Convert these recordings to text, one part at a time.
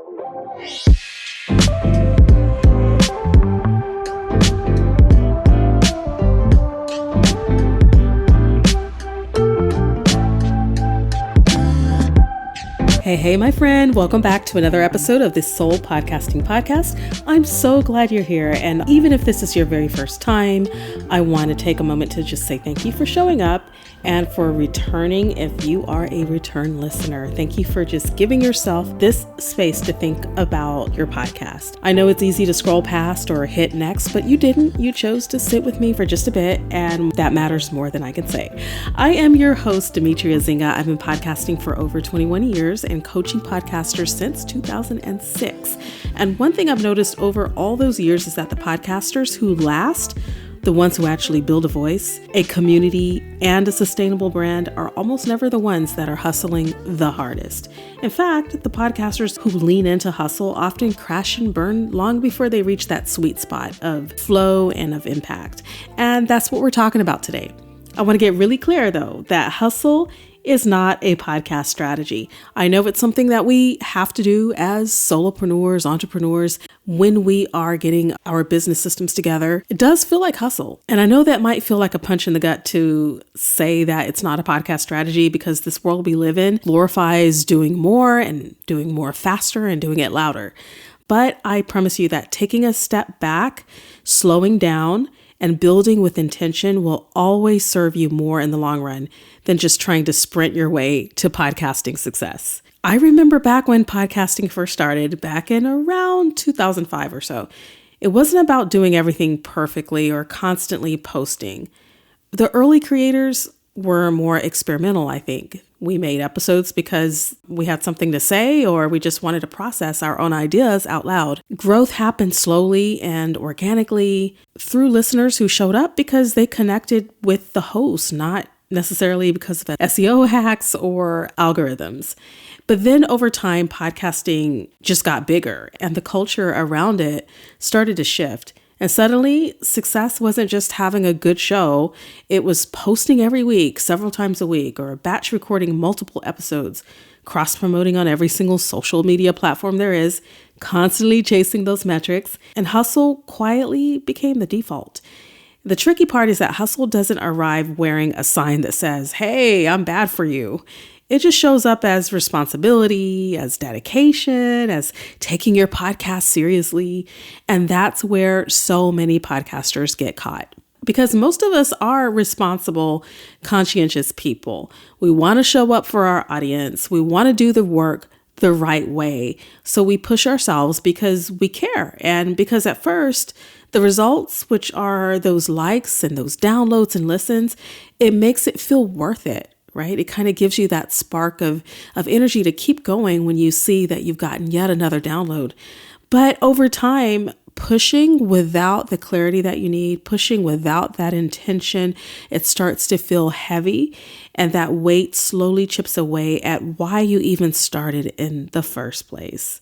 Hey, my friend. Welcome back to another episode of the Soul Podcasting Podcast. I'm so glad you're here. And even if this is your very first time, I want to take a moment to just say thank you for showing up and for returning if you are a return listener. Thank you for just giving yourself this space to think about your podcast. I know it's easy to scroll past or hit next, but you didn't. You chose to sit with me for just a bit, and that matters more than I can say. I am your host, Demetria Zinga. I've been podcasting for over 21 years and coaching podcasters since 2006. And one thing I've noticed over all those years is that the podcasters who last, the ones who actually build a voice, a community, and a sustainable brand are almost never the ones that are hustling the hardest. In fact, the podcasters who lean into hustle often crash and burn long before they reach that sweet spot of flow and of impact. And that's what we're talking about today. I want to get really clear, though, that hustle is not a podcast strategy. I know it's something that we have to do as solopreneurs, entrepreneurs, when we are getting our business systems together. It does feel like hustle. And I know that might feel like a punch in the gut to say that it's not a podcast strategy because this world we live in glorifies doing more faster and doing it louder. But I promise you that taking a step back, slowing down, and building with intention will always serve you more in the long run than just trying to sprint your way to podcasting success. I remember back when podcasting first started, back in around 2005 or so, it wasn't about doing everything perfectly or constantly posting. The early creators were more experimental, I think. We made episodes because we had something to say or we just wanted to process our own ideas out loud. Growth happened slowly and organically through listeners who showed up because they connected with the host, not necessarily because of SEO hacks or algorithms. But then over time, podcasting just got bigger and the culture around it started to shift. And suddenly, success wasn't just having a good show. It was posting every week, several times a week, or batch recording multiple episodes, cross-promoting on every single social media platform there is, constantly chasing those metrics, and hustle quietly became the default. The tricky part is that hustle doesn't arrive wearing a sign that says, "Hey, I'm bad for you." It just shows up as responsibility, as dedication, as taking your podcast seriously. And that's where so many podcasters get caught. Because most of us are responsible, conscientious people. We want to show up for our audience. We want to do the work the right way. So we push ourselves because we care. And because at first, the results, which are those likes and those downloads and listens, it makes it feel worth it. Right? It kind of gives you that spark of energy to keep going when you see that you've gotten yet another download. But over time, pushing without the clarity that you need, pushing without that intention, it starts to feel heavy. And that weight slowly chips away at why you even started in the first place.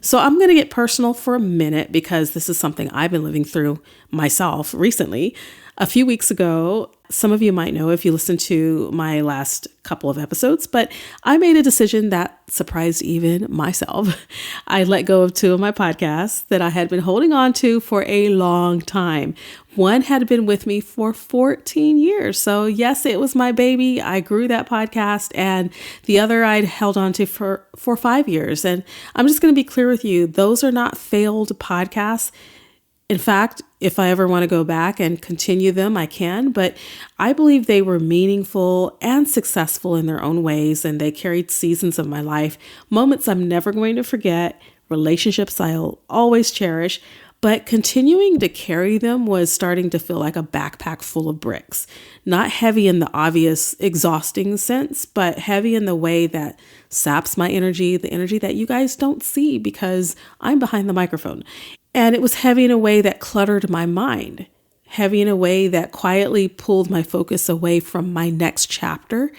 So I'm going to get personal for a minute because this is something I've been living through myself recently. A few weeks ago, some of you might know if you listened to my last couple of episodes, but I made a decision that surprised even myself. I let go of two of my podcasts that I had been holding on to for a long time. One had been with me for 14 years. So yes, it was my baby. I grew that podcast, and the other I'd held on to for 5 years. And I'm just going to be clear with you. Those are not failed podcasts. In fact, if I ever want to go back and continue them, I can, but I believe they were meaningful and successful in their own ways, and they carried seasons of my life, moments I'm never going to forget, relationships I'll always cherish, but continuing to carry them was starting to feel like a backpack full of bricks. Not heavy in the obvious, exhausting sense, but heavy in the way that saps my energy, the energy that you guys don't see because I'm behind the microphone. And it was heavy in a way that cluttered my mind, heavy in a way that quietly pulled my focus away from my next chapter.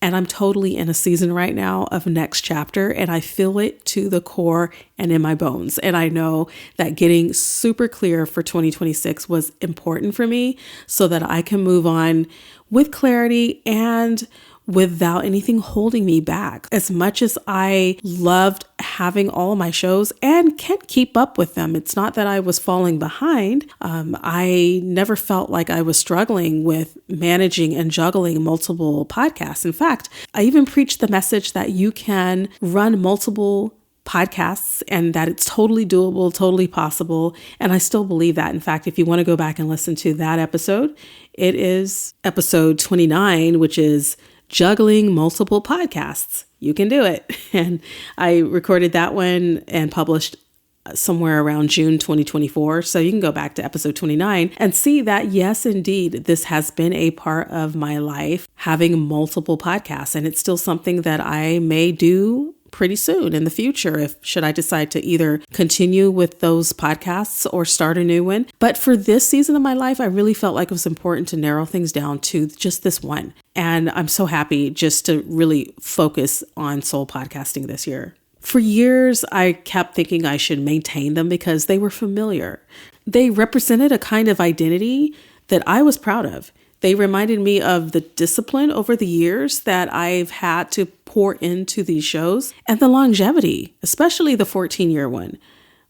And I'm totally in a season right now of next chapter, and I feel it to the core and in my bones. And I know that getting super clear for 2026 was important for me so that I can move on with clarity and without anything holding me back. As much as I loved having all of my shows and can keep up with them, it's not that I was falling behind. I never felt like I was struggling with managing and juggling multiple podcasts. In fact, I even preached the message that you can run multiple podcasts and that it's totally doable, totally possible. And I still believe that. In fact, if you want to go back and listen to that episode, it is episode 29, which is juggling multiple podcasts. You can do it. And I recorded that one and published somewhere around June 2024. So you can go back to episode 29 and see that, yes, indeed, this has been a part of my life, having multiple podcasts. And it's still something that I may do pretty soon in the future, if should I decide to either continue with those podcasts or start a new one. But for this season of my life, I really felt like it was important to narrow things down to just this one. And I'm so happy just to really focus on soul podcasting this year. For years, I kept thinking I should maintain them because they were familiar. They represented a kind of identity that I was proud of. They reminded me of the discipline over the years that I've had to pour into these shows and the longevity, especially the 14-year one,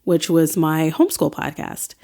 which was my homeschool podcast.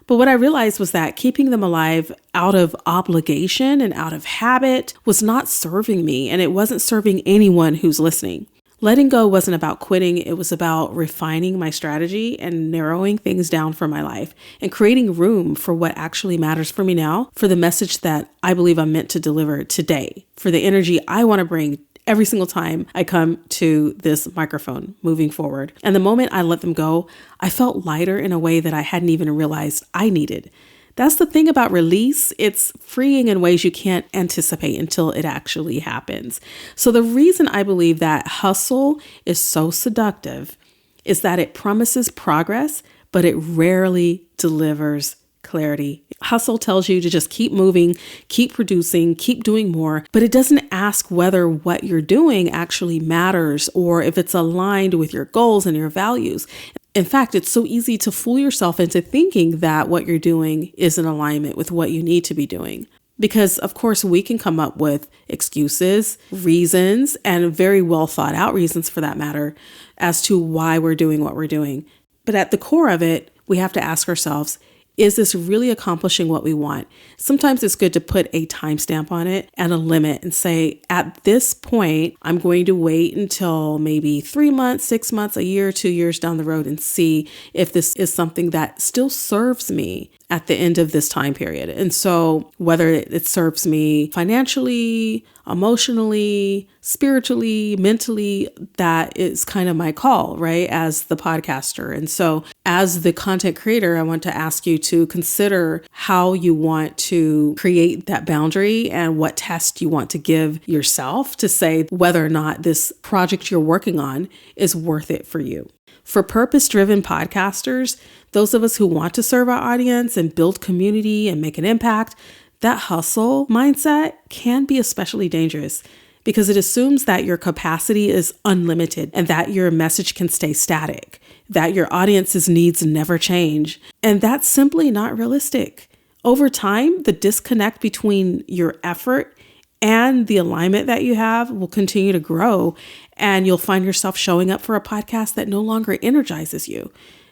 But what I realized was that keeping them alive out of obligation and out of habit was not serving me, and it wasn't serving anyone who's listening. Letting go wasn't about quitting. It was about refining my strategy and narrowing things down for my life and creating room for what actually matters for me now, for the message that I believe I'm meant to deliver today, for the energy I want to bring every single time I come to this microphone moving forward. And the moment I let them go, I felt lighter in a way that I hadn't even realized I needed. That's the thing about release. It's freeing in ways you can't anticipate until it actually happens. So the reason I believe that hustle is so seductive is that it promises progress, but it rarely delivers clarity. Hustle tells you to just keep moving, keep producing, keep doing more, but it doesn't ask whether what you're doing actually matters or if it's aligned with your goals and your values. In fact, it's so easy to fool yourself into thinking that what you're doing is in alignment with what you need to be doing. Because, of course, we can come up with excuses, reasons, and very well thought out reasons for that matter as to why we're doing what we're doing. But at the core of it, we have to ask ourselves, is this really accomplishing what we want? Sometimes it's good to put a timestamp on it and a limit and say, at this point, I'm going to wait until maybe 3 months, 6 months, a year, 2 years down the road and see if this is something that still serves me at the end of this time period. And so whether it serves me financially, emotionally, spiritually, mentally, that is kind of my call, right? As the podcaster. And so as the content creator, I want to ask you to consider how you want to create that boundary and what test you want to give yourself to say whether or not this project you're working on is worth it for you. For purpose-driven podcasters, those of us who want to serve our audience and build community and make an impact, that hustle mindset can be especially dangerous because it assumes that your capacity is unlimited and that your message can stay static, that your audience's needs never change. And that's simply not realistic. Over time, the disconnect between your effort and the alignment that you have will continue to grow, and you'll find yourself showing up for a podcast that no longer energizes you,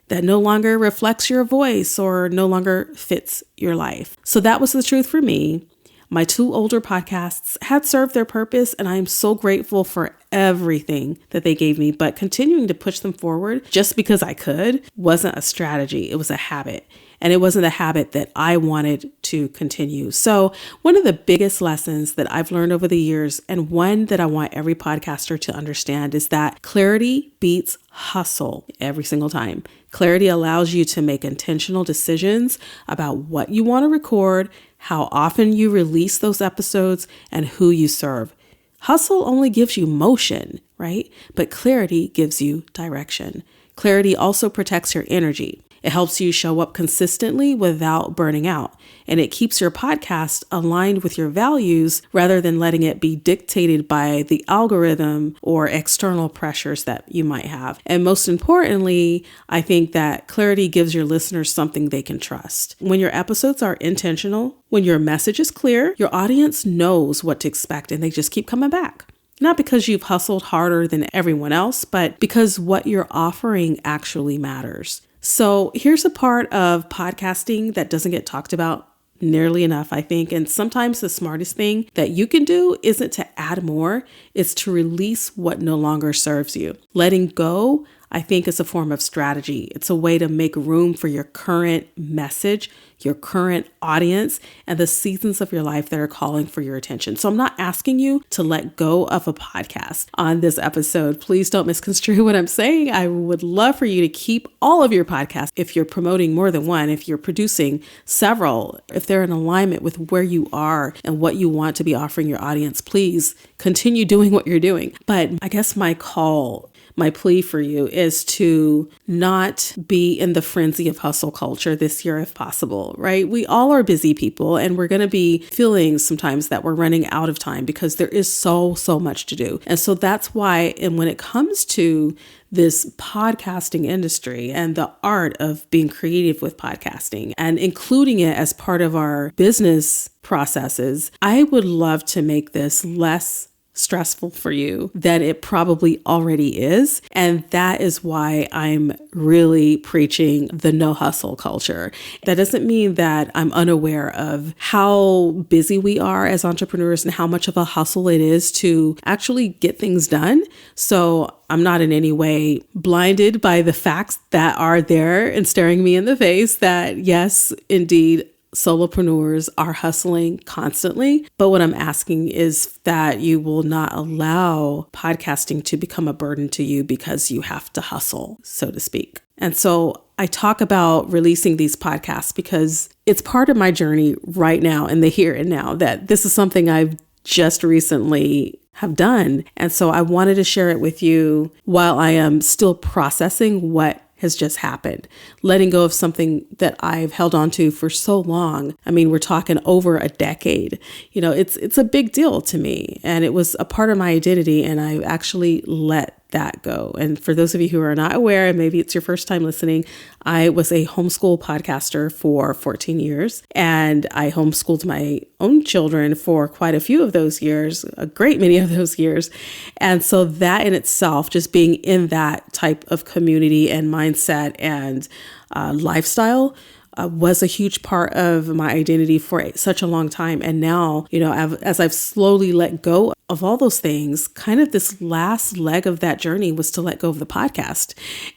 that no longer reflects your voice or no longer fits your life. So that was the truth for me. My 2 older podcasts had served their purpose, and I am so grateful for everything that they gave me, but continuing to push them forward just because I could wasn't a strategy. It was a habit. And it wasn't a habit that I wanted to continue. So one of the biggest lessons that I've learned over the years, and one that I want every podcaster to understand, is that clarity beats hustle every single time. Clarity allows you to make intentional decisions about what you want to record, how often you release those episodes, and who you serve. Hustle only gives you motion, right? But clarity gives you direction. Clarity also protects your energy. It helps you show up consistently without burning out. And it keeps your podcast aligned with your values rather than letting it be dictated by the algorithm or external pressures that you might have. And most importantly, I think that clarity gives your listeners something they can trust. When your episodes are intentional, when your message is clear, your audience knows what to expect and they just keep coming back. Not because you've hustled harder than everyone else, but because what you're offering actually matters. So here's a part of podcasting that doesn't get talked about nearly enough, I think. And sometimes the smartest thing that you can do isn't to add more, it's to release what no longer serves you. Letting go, I think, is a form of strategy. It's a way to make room for your current message, your current audience, and the seasons of your life that are calling for your attention. So I'm not asking you to let go of a podcast on this episode. Please don't misconstrue what I'm saying. I would love for you to keep all of your podcasts. If you're promoting more than one, if you're producing several, if they're in alignment with where you are and what you want to be offering your audience, please continue doing what you're doing. But I guess my plea for you is to not be in the frenzy of hustle culture this year if possible, right? We all are busy people and we're going to be feeling sometimes that we're running out of time because there is so much to do. And so that's why, and when it comes to this podcasting industry and the art of being creative with podcasting and including it as part of our business processes, I would love to make this less stressful for you than it probably already is. And that is why I'm really preaching the no hustle culture. That doesn't mean that I'm unaware of how busy we are as entrepreneurs and how much of a hustle it is to actually get things done. So I'm not in any way blinded by the facts that are there and staring me in the face that yes, indeed, solopreneurs are hustling constantly. But what I'm asking is that you will not allow podcasting to become a burden to you because you have to hustle, so to speak. And so I talk about releasing these podcasts because it's part of my journey right now in the here and now, that this is something I've just recently have done. And so I wanted to share it with you while I am still processing what has just happened, letting go of something that I've held on to for so long. I mean, we're talking over a decade. It's a big deal to me, and it was a part of my identity, and I actually let that go. And for those of you who are not aware, and maybe it's your first time listening, I was a homeschool podcaster for 14 years, and I homeschooled my own children for quite a few of those years, a great many of those years. And so that in itself, just being in that type of community and mindset and lifestyle, was a huge part of my identity for such a long time. And now, as I've slowly let go of all those things, kind of this last leg of that journey was to let go of the podcast.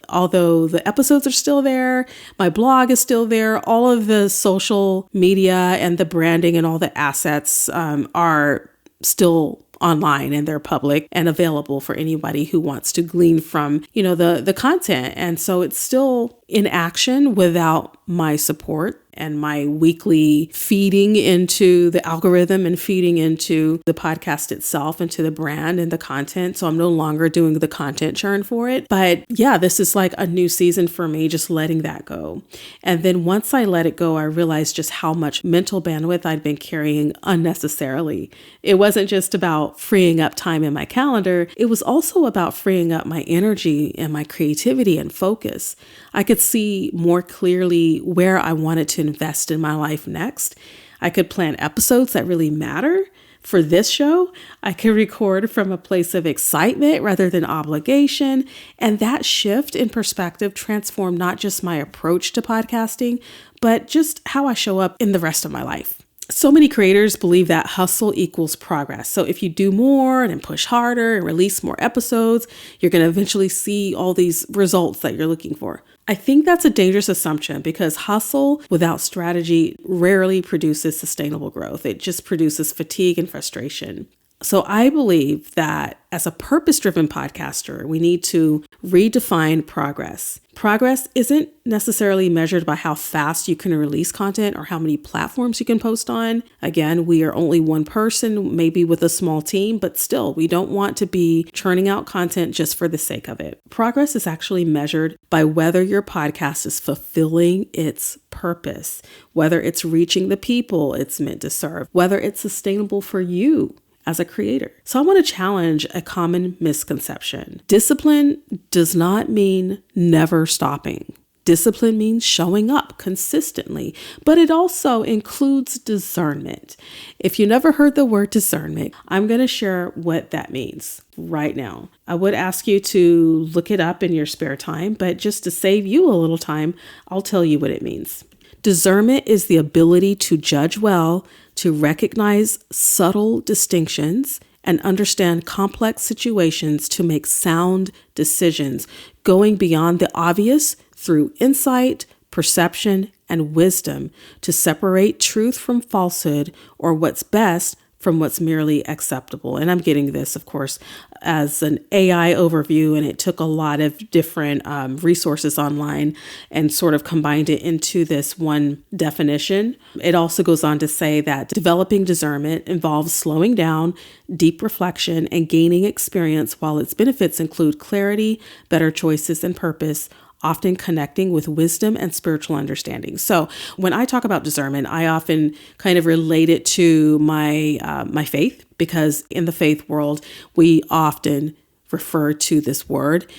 Although the episodes are still there, my blog is still there, all of the social media and the branding and all the assets are still online and they're public and available for anybody who wants to glean from, the content. And so it's still in action without my support and my weekly feeding into the algorithm and feeding into the podcast itself and to the brand and the content. So I'm no longer doing the content churn for it. But yeah, this is like a new season for me, just letting that go. And then once I let it go, I realized just how much mental bandwidth I'd been carrying unnecessarily. It wasn't just about freeing up time in my calendar. It was also about freeing up my energy and my creativity and focus. I could see more clearly where I wanted to invest in my life next. I could plan episodes that really matter. For this show, I could record from a place of excitement rather than obligation. And that shift in perspective transformed not just my approach to podcasting, but just how I show up in the rest of my life. So many creators believe that hustle equals progress. So if you do more and push harder and release more episodes, you're going to eventually see all these results that you're looking for. I think that's a dangerous assumption because hustle without strategy rarely produces sustainable growth. It just produces fatigue and frustration. So I believe that as a purpose-driven podcaster, we need to redefine progress. Progress isn't necessarily measured by how fast you can release content or how many platforms you can post on. Again, we are only one person, maybe with a small team, but still, we don't want to be churning out content just for the sake of it. Progress is actually measured by whether your podcast is fulfilling its purpose, whether it's reaching the people it's meant to serve, whether it's sustainable for you as a creator. So I want to challenge a common misconception. Discipline does not mean never stopping. Discipline means showing up consistently, but it also includes discernment. If you never heard the word discernment, I'm going to share what that means right now. I would ask you to look it up in your spare time, but just to save you a little time, I'll tell you what it means. Discernment is the ability to judge well, to recognize subtle distinctions, and understand complex situations to make sound decisions, going beyond the obvious through insight, perception, and wisdom to separate truth from falsehood or what's best from what's merely acceptable. And I'm getting this, of course, as an AI overview, and it took a lot of different resources online and sort of combined it into this one definition. It also goes on to say that developing discernment involves slowing down, deep reflection, and gaining experience, while its benefits include clarity, better choices, and purpose, often connecting with wisdom and spiritual understanding. So when I talk about discernment, I often kind of relate it to my faith, because in the faith world, we often refer to this word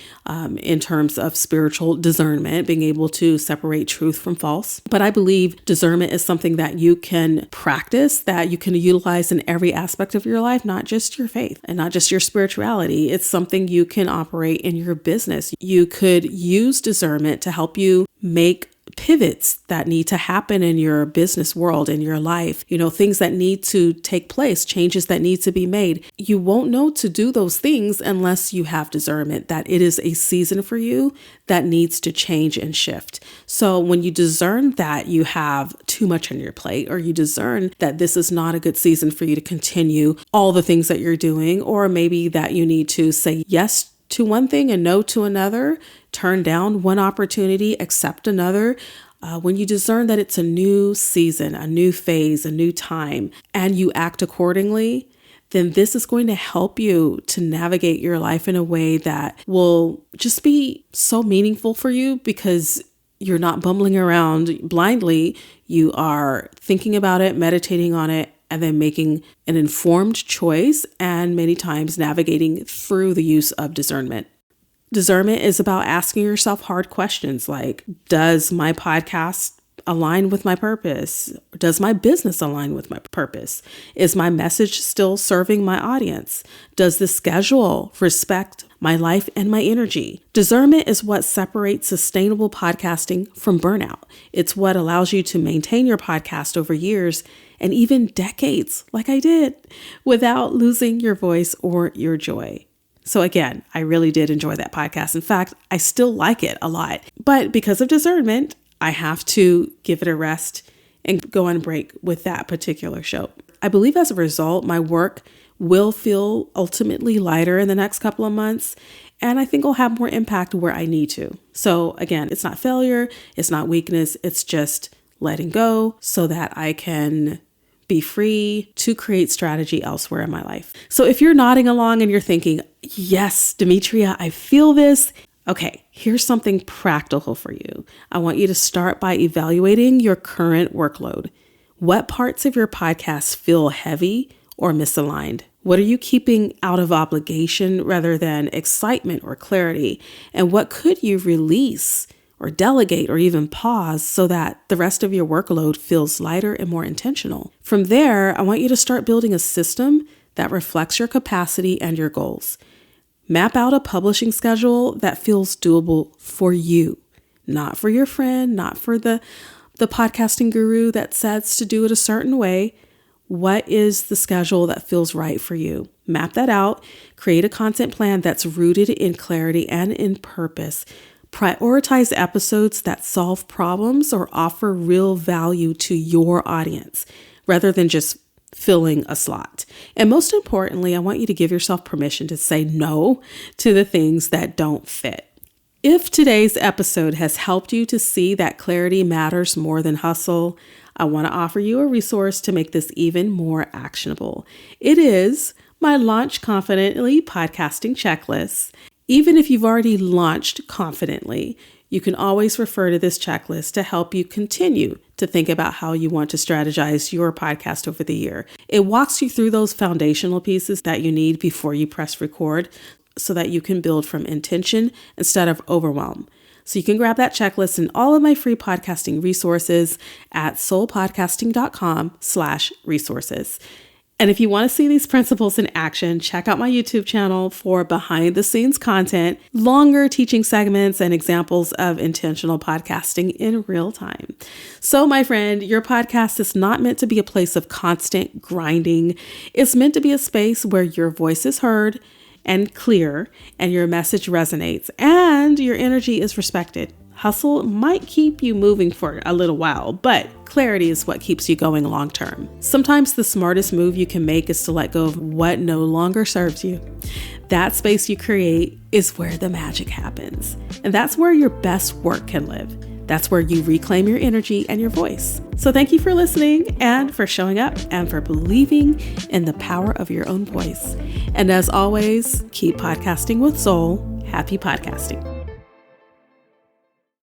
in terms of spiritual discernment, being able to separate truth from false. But I believe discernment is something that you can practice, that you can utilize in every aspect of your life, not just your faith and not just your spirituality. It's something you can operate in your business. You could use discernment to help you make pivots that need to happen in your business world, in your life, things that need to take place, changes that need to be made. You won't know to do those things unless you have discernment that it is a season for you that needs to change and shift. So when you discern that you have too much on your plate, or you discern that this is not a good season for you to continue all the things that you're doing, or maybe that you need to say yes to one thing and no to another, turn down one opportunity, accept another. When you discern that it's a new season, a new phase, a new time, and you act accordingly, then this is going to help you to navigate your life in a way that will just be so meaningful for you, because you're not bumbling around blindly. You are thinking about it, meditating on it, and then making an informed choice, and many times navigating through the use of discernment. Discernment is about asking yourself hard questions like, does my podcast align with my purpose? Does my business align with my purpose? Is my message still serving my audience? Does the schedule respect my life and my energy? Discernment is what separates sustainable podcasting from burnout. It's what allows you to maintain your podcast over years and even decades, like I did, without losing your voice or your joy. So again, I really did enjoy that podcast. In fact, I still like it a lot. But because of discernment, I have to give it a rest and go on break with that particular show. I believe as a result, my work will feel ultimately lighter in the next couple of months, and I think I'll have more impact where I need to. So again, it's not failure, it's not weakness, it's just letting go so that I can be free to create strategy elsewhere in my life. So if you're nodding along and you're thinking, yes, Demetria, I feel this. Okay, here's something practical for you. I want you to start by evaluating your current workload. What parts of your podcast feel heavy or misaligned? What are you keeping out of obligation rather than excitement or clarity? And what could you release or delegate or even pause so that the rest of your workload feels lighter and more intentional? From there, I want you to start building a system that reflects your capacity and your goals. Map out a publishing schedule that feels doable for you, not for your friend, not for the podcasting guru that says to do it a certain way. What is the schedule that feels right for you? Map that out. Create a content plan that's rooted in clarity and in purpose. Prioritize episodes that solve problems or offer real value to your audience rather than just filling a slot. And most importantly, I want you to give yourself permission to say no to the things that don't fit. If today's episode has helped you to see that clarity matters more than hustle, I want to offer you a resource to make this even more actionable. It is my Launch Confidently podcasting checklist. Even if you've already launched confidently, you can always refer to this checklist to help you continue to think about how you want to strategize your podcast over the year. It walks you through those foundational pieces that you need before you press record so that you can build from intention instead of overwhelm. So you can grab that checklist and all of my free podcasting resources at soulpodcasting.com/resources. And if you want to see these principles in action, check out my YouTube channel for behind the scenes content, longer teaching segments, and examples of intentional podcasting in real time. So my friend, your podcast is not meant to be a place of constant grinding. It's meant to be a space where your voice is heard and clear, and your message resonates, and your energy is respected. Hustle might keep you moving for a little while, but clarity is what keeps you going long term. Sometimes the smartest move you can make is to let go of what no longer serves you. That space you create is where the magic happens. And that's where your best work can live. That's where you reclaim your energy and your voice. So thank you for listening and for showing up and for believing in the power of your own voice. And as always, keep podcasting with soul. Happy podcasting.